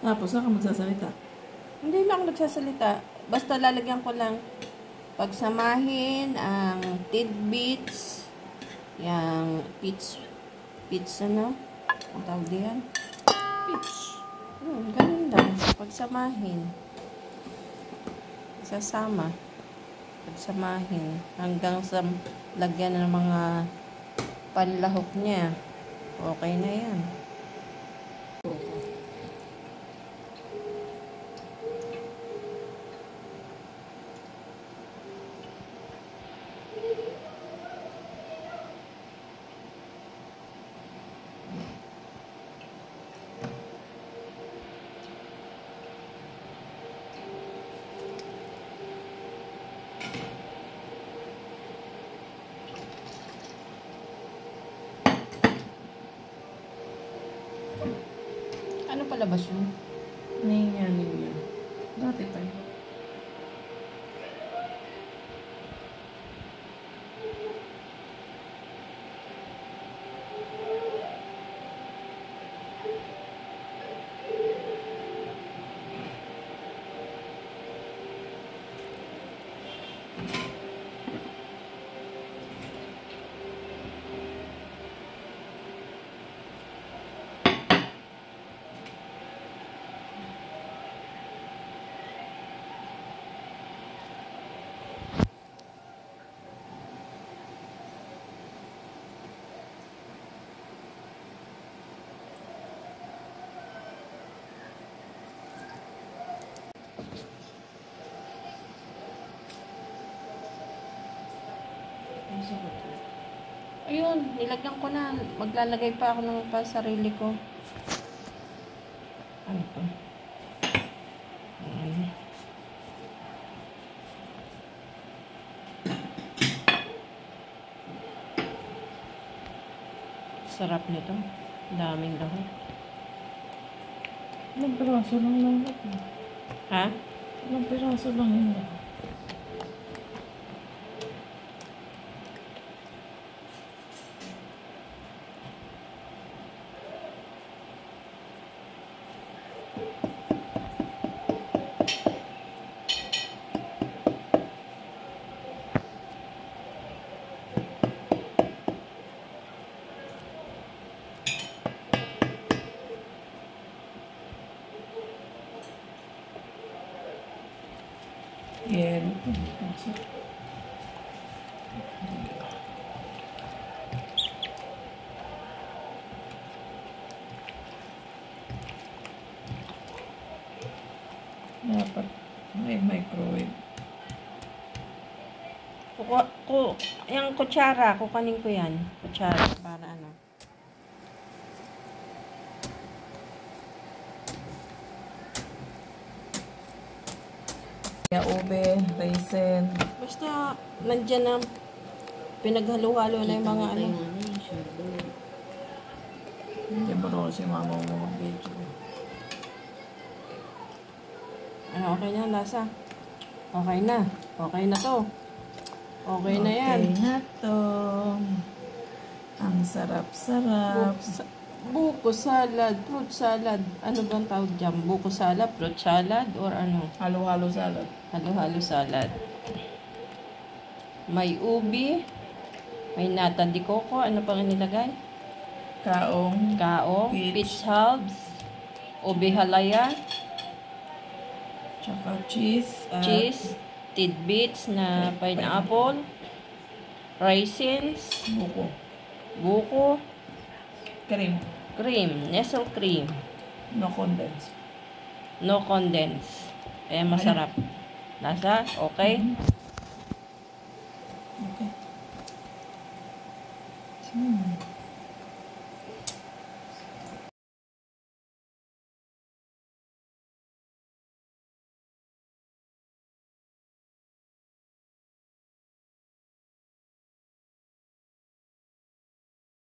Tapos, saan ka magsasalita? Hindi lang ako nagsasalita. Basta lalagyan ko lang pagsamahin ang tidbits, yung pizza na. Ang tawag diyan? Peach. Ganun lang. Pagsamahin. Isasama. Pagsamahin. Hanggang sa lagyan ng mga panlahok niya. Okay na yan. Ano palabas yun? Niya. Dati pa yun. Ayun, nilagyan ko na. Maglalagay pa ako ng sarili ko. Ano to? Ayan. Sarap nito. Daming lahok. Ilang piraso lang lahat. Ha? Ilang piraso lang yun. Yeah. Dapat may microwave. Yung kutsara, kukanin ko yan. Kutsara, para ano. Kaya ube, raisin. Basta, nandyan na, pinaghalo-halo na yung mga ano. Hindi mo rin si mama mo mag-video. Ano, okay na, lasa? Okay na. Okay na to. Okay na yan. Okay na to. Ang sarap-sarap. Buko salad, fruit salad. Ano bang tawag dyan? Buko salad, fruit salad, or ano? Halo-halo salad. Halo-halo salad. May ubi. May nata de coco. Ano pang nilagay? Kaong. Peach halves. Ubi halaya. Tsaka cheese. Cheese. Tidbits na pineapple. Raisins. Buko. Cream. Nestle cream. No condense. No condense. Kaya masarap. Lasa? Okay? Okay.